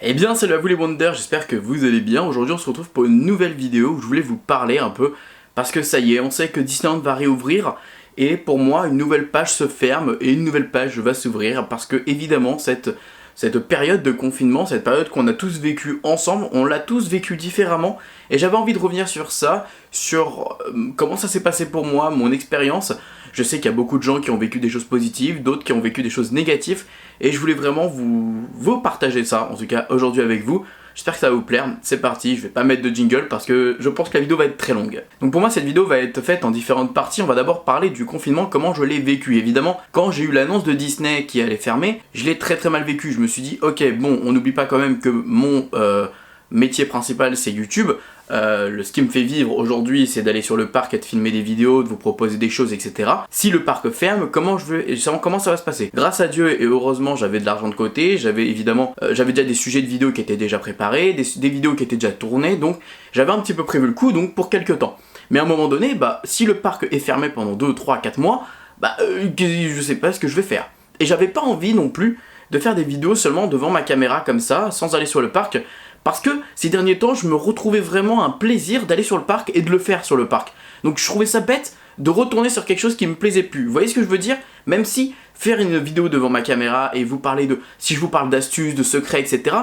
Eh bien salut à vous les Wonders, j'espère que vous allez bien. Aujourd'hui on se retrouve pour une nouvelle vidéo où je voulais vous parler un peu parce que ça y est, on sait que Disneyland va réouvrir et pour moi une nouvelle page se ferme et une nouvelle page va s'ouvrir parce que évidemment cette période de confinement, cette période qu'on a tous vécue ensemble, on l'a tous vécue différemment et j'avais envie de revenir sur ça, sur comment ça s'est passé pour moi, mon expérience. Je sais qu'il y a beaucoup de gens qui ont vécu des choses positives, d'autres qui ont vécu des choses négatives et je voulais vraiment vous partager ça, en tout cas aujourd'hui avec vous. J'espère que ça va vous plaire, c'est parti, je vais pas mettre de jingle parce que je pense que la vidéo va être très longue. Donc pour moi cette vidéo va être faite en différentes parties, on va d'abord parler du confinement, comment je l'ai vécu. Évidemment, quand j'ai eu l'annonce de Disney qui allait fermer, je l'ai très mal vécu, je me suis dit ok bon, on n'oublie pas quand même que mon métier principal c'est YouTube. Ce qui me fait vivre aujourd'hui c'est d'aller sur le parc et de filmer des vidéos, de vous proposer des choses, etc. Si le parc ferme, comment ça va se passer? Grâce à Dieu et heureusement j'avais de l'argent de côté, j'avais déjà des sujets de vidéos qui étaient déjà préparés, des vidéos qui étaient déjà tournées, donc j'avais un petit peu prévu le coup donc pour quelques temps. Mais à un moment donné, si le parc est fermé pendant 2, 3, 4 mois, je sais pas ce que je vais faire. Et j'avais pas envie non plus de faire des vidéos seulement devant ma caméra comme ça, sans aller sur le parc. Parce que ces derniers temps, je me retrouvais vraiment un plaisir d'aller sur le parc et de le faire sur le parc. Donc je trouvais ça bête de retourner sur quelque chose qui me plaisait plus. Vous voyez ce que je veux dire? Même si faire une vidéo devant ma caméra et vous parler si je vous parle d'astuces, de secrets, etc.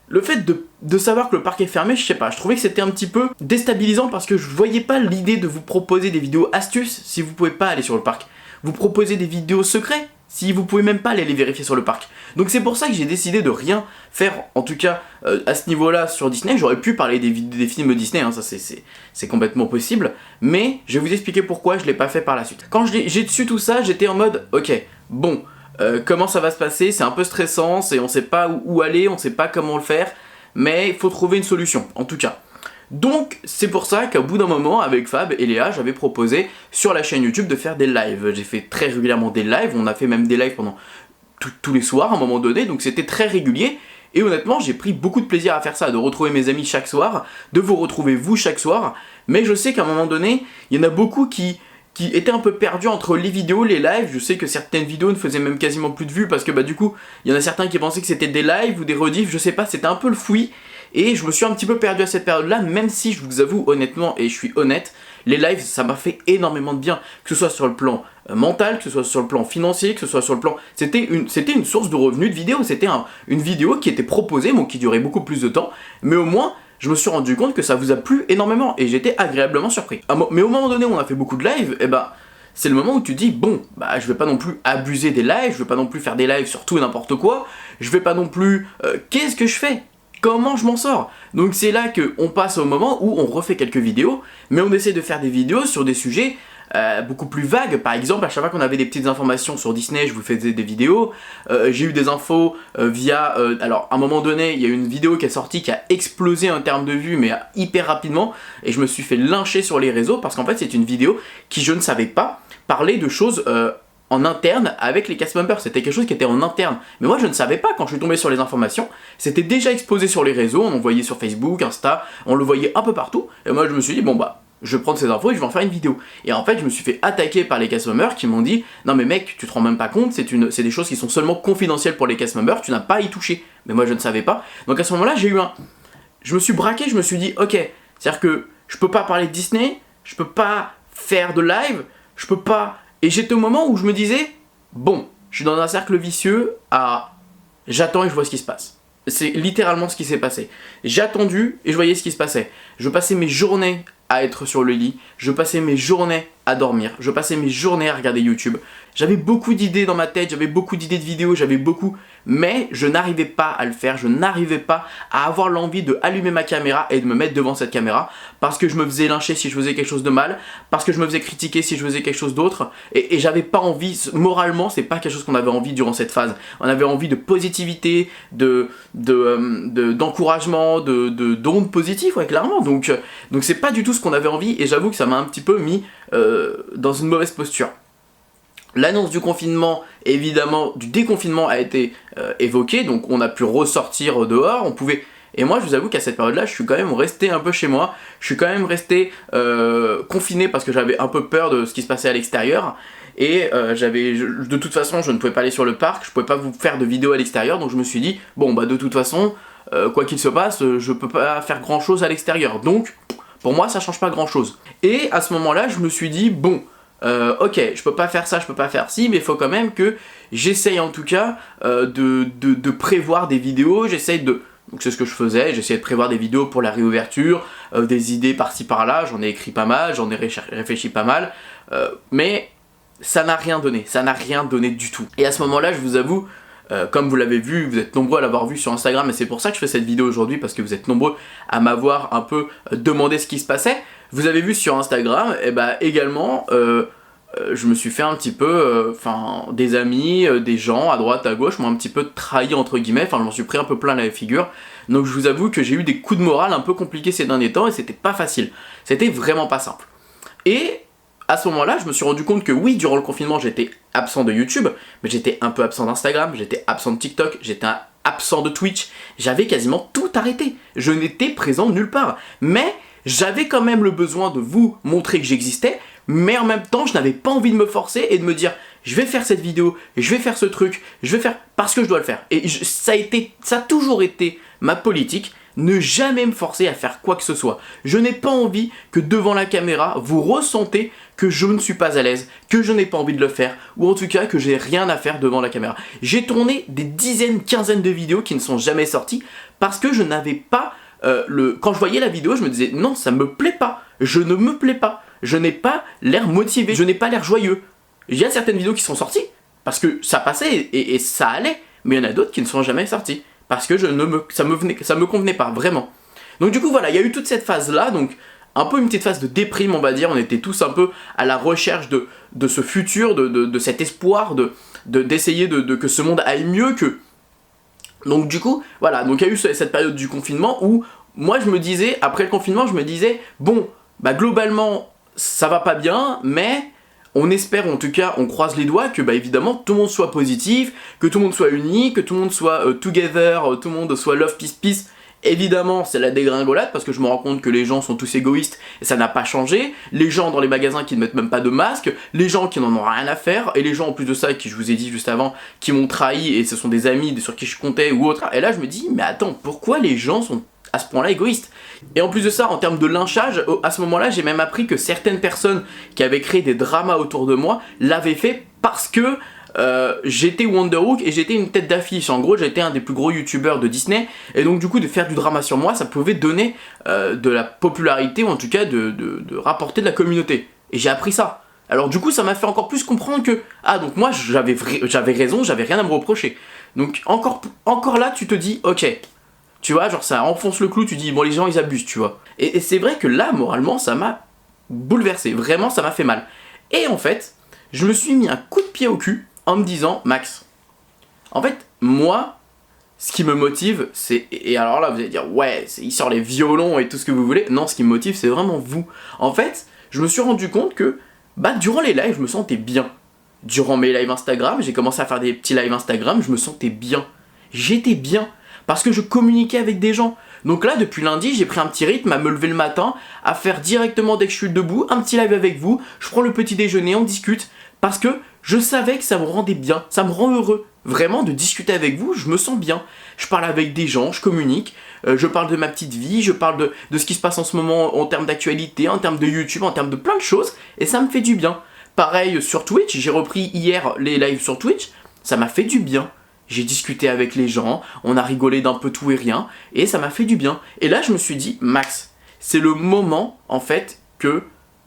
Le fait de savoir que le parc est fermé, je sais pas, je trouvais que c'était un petit peu déstabilisant parce que je voyais pas l'idée de vous proposer des vidéos astuces si vous pouvez pas aller sur le parc. Vous proposez des vidéos secrets si vous pouvez même pas aller les vérifier sur le parc. Donc c'est pour ça que j'ai décidé de rien faire, en tout cas à ce niveau-là sur Disney. J'aurais pu parler des films Disney, hein, ça c'est complètement possible, mais je vais vous expliquer pourquoi je l'ai pas fait par la suite. Quand j'ai su tout ça, j'étais en mode, ok, bon, comment ça va se passer, c'est un peu stressant, on sait pas où aller, on sait pas comment le faire, mais il faut trouver une solution, en tout cas. Donc c'est pour ça qu'au bout d'un moment avec Fab et Léa j'avais proposé sur la chaîne YouTube de faire des lives. J'ai fait très régulièrement des lives, on a fait même des lives pendant tous les soirs à un moment donné, donc c'était très régulier. Et honnêtement j'ai pris beaucoup de plaisir à faire ça, de retrouver mes amis chaque soir, de vous retrouver vous chaque soir. Mais je sais qu'à un moment donné, il y en a beaucoup qui étaient un peu perdus entre les vidéos, les lives. Je sais que certaines vidéos ne faisaient même quasiment plus de vues parce que du coup, il y en a certains qui pensaient que c'était des lives ou des rediffs, je sais pas, c'était un peu le fouillis. Et je me suis un petit peu perdu à cette période-là, même si je vous avoue honnêtement, et je suis honnête, les lives ça m'a fait énormément de bien, que ce soit sur le plan mental, que ce soit sur le plan financier, que ce soit sur le plan... C'était une source de revenus de vidéo, c'était une vidéo qui était proposée, bon, qui durait beaucoup plus de temps, mais au moins... je me suis rendu compte que ça vous a plu énormément et j'étais agréablement surpris. Mais au moment donné où on a fait beaucoup de lives, c'est le moment où tu dis bon, je vais pas non plus abuser des lives, je vais pas non plus faire des lives sur tout et n'importe quoi, je vais pas non plus... qu'est-ce que je fais? Comment je m'en sors? Donc c'est là qu'on passe au moment où on refait quelques vidéos, mais on essaie de faire des vidéos sur des sujets beaucoup plus vagues. Par exemple, à chaque fois qu'on avait des petites informations sur Disney, je vous faisais des vidéos. J'ai eu des infos via... alors, à un moment donné, il y a eu une vidéo qui est sortie qui a explosé en termes de vues, mais hyper rapidement. Et je me suis fait lyncher sur les réseaux parce qu'en fait, c'est une vidéo qui, je ne savais pas, parlait de choses... en interne avec les cast members, c'était quelque chose qui était en interne. Mais moi je ne savais pas, quand je suis tombé sur les informations, c'était déjà exposé sur les réseaux, on en voyait sur Facebook, Insta, on le voyait un peu partout, et moi je me suis dit bon je vais prendre ces infos et je vais en faire une vidéo. Et en fait je me suis fait attaquer par les cast members qui m'ont dit non mais mec, tu te rends même pas compte, c'est des choses qui sont seulement confidentielles pour les cast members, tu n'as pas à y toucher. Mais moi je ne savais pas, donc à ce moment là je me suis braqué, je me suis dit ok, c'est-à-dire que je peux pas parler de Disney, je peux pas faire de live, je peux pas... Et j'étais au moment où je me disais, bon, je suis dans un cercle vicieux j'attends et je vois ce qui se passe. C'est littéralement ce qui s'est passé. J'ai attendu et je voyais ce qui se passait. Je passais mes journées à être sur le lit, je passais mes journées à dormir, je passais mes journées à regarder YouTube. J'avais beaucoup d'idées dans ma tête, j'avais beaucoup d'idées de vidéos, mais je n'arrivais pas à le faire, je n'arrivais pas à avoir l'envie de allumer ma caméra et de me mettre devant cette caméra parce que je me faisais lyncher si je faisais quelque chose de mal, parce que je me faisais critiquer si je faisais quelque chose d'autre et j'avais pas envie, moralement c'est pas quelque chose qu'on avait envie durant cette phase. On avait envie de positivité, d'encouragement, d'ondes positives, ouais, clairement. Donc c'est pas du tout ce qu'on avait envie et j'avoue que ça m'a un petit peu mis dans une mauvaise posture. L'annonce du confinement, évidemment, du déconfinement a été évoquée, donc on a pu ressortir dehors, on pouvait... Et moi, je vous avoue qu'à cette période-là, je suis quand même resté un peu chez moi, je suis quand même resté confiné parce que j'avais un peu peur de ce qui se passait à l'extérieur. et de toute façon je ne pouvais pas aller sur le parc, je pouvais pas vous faire de vidéos à l'extérieur, donc je me suis dit bon bah de toute façon quoi qu'il se passe, je peux pas faire grand chose à l'extérieur, donc pour moi ça change pas grand chose. Et à ce moment là je me suis dit bon ok, je peux pas faire ça, je peux pas faire ci, mais il faut quand même que j'essaye en tout cas de prévoir des vidéos, donc c'est ce que je faisais, j'essayais de prévoir des vidéos pour la réouverture, des idées par-ci par-là, j'en ai écrit pas mal, j'en ai réfléchi pas mal, mais ça n'a rien donné du tout. Et à ce moment-là, je vous avoue, comme vous l'avez vu, vous êtes nombreux à l'avoir vu sur Instagram, et c'est pour ça que je fais cette vidéo aujourd'hui, parce que vous êtes nombreux à m'avoir un peu demandé ce qui se passait. Vous avez vu sur Instagram, et bah également, je me suis fait un petit peu, des amis, des gens à droite, à gauche m'ont un petit peu trahi entre guillemets, enfin je m'en suis pris un peu plein la figure. Donc je vous avoue que j'ai eu des coups de morale un peu compliqués ces derniers temps et c'était pas facile. C'était vraiment pas simple. Et à ce moment-là, je me suis rendu compte que oui, durant le confinement, j'étais absent de YouTube, mais j'étais un peu absent d'Instagram, j'étais absent de TikTok, j'étais absent de Twitch. J'avais quasiment tout arrêté. Je n'étais présent nulle part. Mais j'avais quand même le besoin de vous montrer que j'existais, mais en même temps, je n'avais pas envie de me forcer et de me dire je vais faire cette vidéo, je vais faire ce truc, je vais faire parce que je dois le faire. Et ça a toujours été ma politique, ne jamais me forcer à faire quoi que ce soit. Je n'ai pas envie que devant la caméra, vous ressentez que je ne suis pas à l'aise, que je n'ai pas envie de le faire, ou en tout cas que j'ai rien à faire devant la caméra. J'ai tourné des dizaines, quinzaines de vidéos qui ne sont jamais sorties parce que je n'avais pas quand je voyais la vidéo, je me disais non, ça me plaît pas, je ne me plais pas, je n'ai pas l'air motivé, je n'ai pas l'air joyeux. Il y a certaines vidéos qui sont sorties parce que ça passait et ça allait, mais il y en a d'autres qui ne sont jamais sorties parce que ça me convenait pas vraiment. Donc du coup voilà, il y a eu toute cette phase là, donc un peu une petite phase de déprime on va dire, on était tous un peu à la recherche de ce futur, de cet espoir, d'essayer que ce monde aille mieux que... Donc du coup, voilà, donc il y a eu cette période du confinement où moi je me disais, après le confinement, je me disais, bon, bah globalement, ça va pas bien, mais on espère, en tout cas, on croise les doigts que bah évidemment tout le monde soit positif, que tout le monde soit uni, que tout le monde soit together, tout le monde soit love, peace, peace. Évidemment, c'est la dégringolade parce que je me rends compte que les gens sont tous égoïstes et ça n'a pas changé. Les gens dans les magasins qui ne mettent même pas de masque, les gens qui n'en ont rien à faire, et les gens en plus de ça, qui je vous ai dit juste avant, qui m'ont trahi et ce sont des amis sur qui je comptais ou autre. Et là, je me dis, mais attends, pourquoi les gens sont à ce point-là égoïstes? Et en plus de ça, en termes de lynchage, à ce moment-là, j'ai même appris que certaines personnes qui avaient créé des dramas autour de moi l'avaient fait parce que j'étais Wonderhook et j'étais une tête d'affiche. En gros, j'étais un des plus gros youtubeurs de Disney et donc du coup de faire du drama sur moi, ça pouvait donner de la popularité ou en tout cas de rapporter de la communauté. Et j'ai appris ça. Alors du coup, ça m'a fait encore plus comprendre que ah donc moi j'avais raison, j'avais rien à me reprocher. Donc encore là, tu te dis ok. Tu vois, genre ça enfonce le clou, tu dis bon les gens ils abusent, tu vois. Et c'est vrai que là, moralement, ça m'a bouleversé. Vraiment, ça m'a fait mal. Et en fait, je me suis mis un coup de pied au cul en me disant, Max, en fait, moi, ce qui me motive, c'est... Et alors là, vous allez dire, ouais, il sort les violons et tout ce que vous voulez. Non, ce qui me motive, c'est vraiment vous. En fait, je me suis rendu compte que, bah, durant les lives, je me sentais bien. Durant mes lives Instagram, j'ai commencé à faire des petits lives Instagram, je me sentais bien. J'étais bien. Parce que je communiquais avec des gens. Donc là, depuis lundi, j'ai pris un petit rythme à me lever le matin, à faire directement dès que je suis debout, un petit live avec vous, je prends le petit déjeuner, on discute, parce que je savais que ça me rendait bien, ça me rend heureux. Vraiment, de discuter avec vous, je me sens bien. Je parle avec des gens, je communique, je parle de ma petite vie, je parle de ce qui se passe en ce moment en termes d'actualité, en termes de YouTube, en termes de plein de choses, et ça me fait du bien. Pareil sur Twitch, j'ai repris hier les lives sur Twitch, ça m'a fait du bien. J'ai discuté avec les gens, on a rigolé d'un peu tout et rien, et ça m'a fait du bien. Et là, je me suis dit, Max, c'est le moment, en fait, que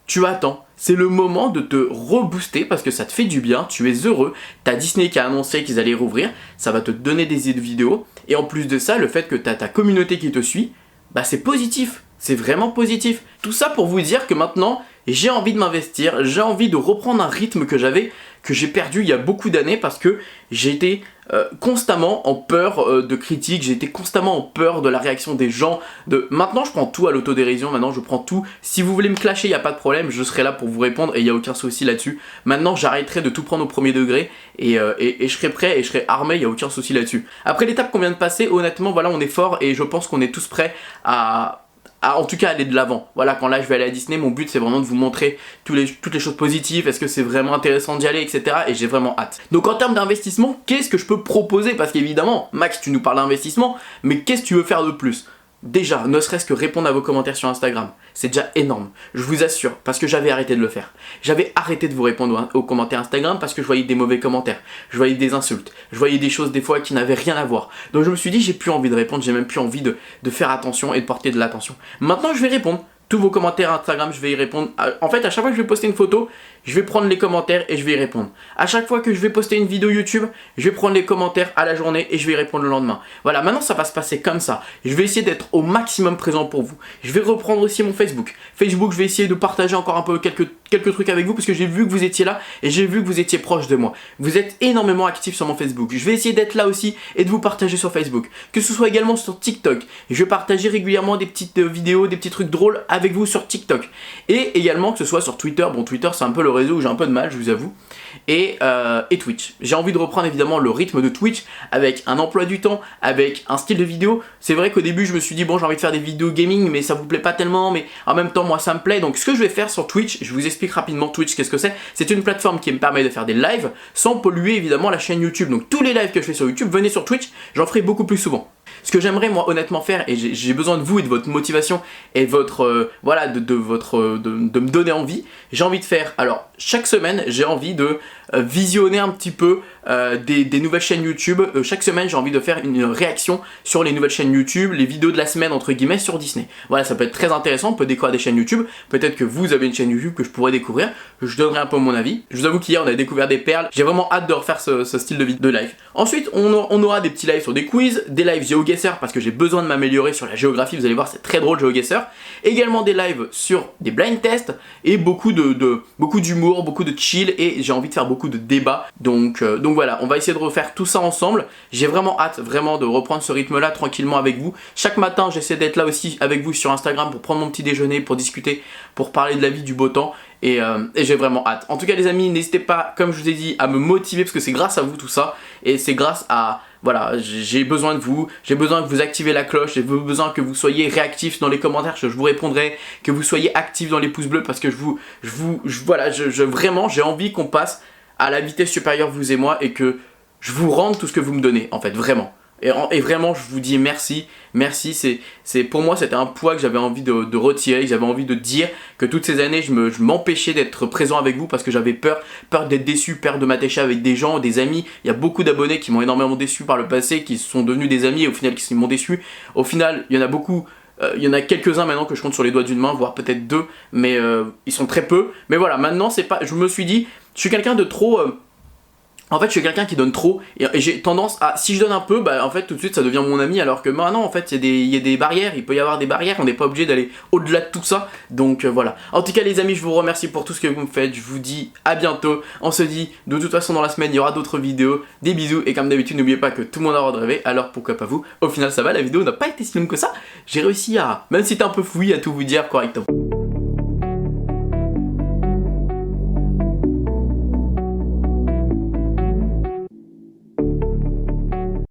tu attends. C'est le moment de te rebooster parce que ça te fait du bien, tu es heureux. T'as Disney qui a annoncé qu'ils allaient rouvrir, ça va te donner des idées de vidéos. Et en plus de ça, le fait que t'as ta communauté qui te suit, bah c'est positif, c'est vraiment positif. Tout ça pour vous dire que maintenant, j'ai envie de m'investir, j'ai envie de reprendre un rythme que j'ai perdu il y a beaucoup d'années parce que j'étais constamment en peur de critiques, j'étais constamment en peur de la réaction des gens. Maintenant je prends tout à l'autodérision, maintenant je prends tout. Si vous voulez me clasher, il n'y a pas de problème, je serai là pour vous répondre et il n'y a aucun souci là-dessus. Maintenant j'arrêterai de tout prendre au premier degré et je serai prêt et je serai armé, il n'y a aucun souci là-dessus. Après l'étape qu'on vient de passer, honnêtement voilà on est fort et je pense qu'on est tous prêts à en tout cas aller de l'avant. Voilà, quand là je vais aller à Disney, mon but c'est vraiment de vous montrer toutes les choses positives, est-ce que c'est vraiment intéressant d'y aller, etc. Et j'ai vraiment hâte. Donc en termes d'investissement, qu'est-ce que je peux proposer? Parce qu'évidemment, Max, tu nous parles d'investissement, mais qu'est-ce que tu veux faire de plus? Déjà, ne serait-ce que répondre à vos commentaires sur Instagram, c'est déjà énorme, je vous assure, parce que j'avais arrêté de le faire. J'avais arrêté de vous répondre aux commentaires Instagram parce que je voyais des mauvais commentaires, je voyais des insultes, je voyais des choses des fois qui n'avaient rien à voir. Donc je me suis dit, j'ai plus envie de répondre, j'ai même plus envie de faire attention et de porter de l'attention. Maintenant, je vais répondre. Tous vos commentaires Instagram, je vais y répondre. En fait, à chaque fois que je vais poster une photo, je vais prendre les commentaires et je vais y répondre. À chaque fois que je vais poster une vidéo YouTube, je vais prendre les commentaires à la journée et je vais y répondre le lendemain. Voilà, maintenant ça va se passer comme ça. Je vais essayer d'être au maximum présent pour vous. Je vais reprendre aussi mon Facebook. Facebook, je vais essayer de partager encore un peu quelques trucs avec vous parce que j'ai vu que vous étiez là et j'ai vu que vous étiez proche de moi. Vous êtes énormément actifs sur mon Facebook. Je vais essayer d'être là aussi et de vous partager sur Facebook. Que ce soit également sur TikTok. Je vais partager régulièrement des petites vidéos, des petits trucs drôles avec vous sur TikTok. Et également que ce soit sur Twitter. Bon, Twitter c'est un peu le réseau où j'ai un peu de mal, je vous avoue. Et Twitch. J'ai envie de reprendre évidemment le rythme de Twitch avec un emploi du temps, avec un style de vidéo. C'est vrai qu'au début je me suis dit bon, j'ai envie de faire des vidéos gaming mais ça vous plaît pas tellement, mais en même temps moi ça me plaît. Donc ce que je vais faire sur Twitch, je vous explique rapidement Twitch qu'est-ce que c'est. C'est une plateforme qui me permet de faire des lives sans polluer évidemment la chaîne YouTube. Donc tous les lives que je fais sur YouTube, venez sur Twitch, j'en ferai beaucoup plus souvent. Ce que j'aimerais moi honnêtement faire, et j'ai besoin de vous et de votre motivation et votre voilà de me donner envie, j'ai envie de faire, alors chaque semaine j'ai envie de visionner un petit peu des nouvelles chaînes YouTube. Chaque semaine j'ai envie de faire une réaction sur les nouvelles chaînes YouTube, les vidéos de la semaine entre guillemets sur Disney. Voilà, ça peut être très intéressant, on peut découvrir des chaînes YouTube, peut-être que vous avez une chaîne YouTube que je pourrais découvrir, je donnerai un peu mon avis. Je vous avoue qu'hier on a découvert des perles, j'ai vraiment hâte de refaire ce style de live. Ensuite on aura des petits lives sur des quiz, des lives GeoGuessr parce que j'ai besoin de m'améliorer sur la géographie, vous allez voir c'est très drôle GeoGuessr. Également des lives sur des blind tests et beaucoup d'humour, beaucoup de chill et j'ai envie de faire beaucoup de débats. Donc voilà, on va essayer de refaire tout ça ensemble. J'ai vraiment hâte vraiment de reprendre ce rythme là tranquillement avec vous. Chaque matin j'essaie d'être là aussi avec vous sur Instagram pour prendre mon petit déjeuner, pour discuter, pour parler de la vie, du beau temps. Et j'ai vraiment hâte. En tout cas les amis, n'hésitez pas, comme je vous ai dit, à me motiver parce que c'est grâce à vous tout ça. Et c'est grâce à... Voilà, j'ai besoin de vous, j'ai besoin que vous activez la cloche, j'ai besoin que vous soyez réactifs dans les commentaires, je vous répondrai, que vous soyez actifs dans les pouces bleus parce que vraiment j'ai envie qu'on passe à la vitesse supérieure vous et moi et que je vous rende tout ce que vous me donnez en fait, vraiment. Et vraiment je vous dis merci, pour moi c'était un poids que j'avais envie de retirer, que j'avais envie de dire que toutes ces années je m'empêchais d'être présent avec vous parce que j'avais peur d'être déçu, peur de m'attacher avec des gens, des amis. Il y a beaucoup d'abonnés qui m'ont énormément déçu par le passé, qui sont devenus des amis et au final qui m'ont déçu. Au final il y en a beaucoup. Il y en a quelques-uns maintenant que je compte sur les doigts d'une main, voire peut-être deux, mais ils sont très peu. Mais voilà, maintenant c'est pas. Je me suis dit, je suis quelqu'un de trop. En fait, je suis quelqu'un qui donne trop et j'ai tendance à, si je donne un peu, bah en fait tout de suite ça devient mon ami alors que maintenant en fait il y a des barrières, il peut y avoir des barrières, on n'est pas obligé d'aller au-delà de tout ça. Donc voilà. En tout cas les amis, je vous remercie pour tout ce que vous me faites, je vous dis à bientôt. On se dit de toute façon dans la semaine il y aura d'autres vidéos, des bisous et comme d'habitude n'oubliez pas que tout le monde a le droit de rêver, alors pourquoi pas vous. Au final ça va, la vidéo n'a pas été si longue que ça, j'ai réussi à, même si c'était un peu fouillis, à tout vous dire correctement.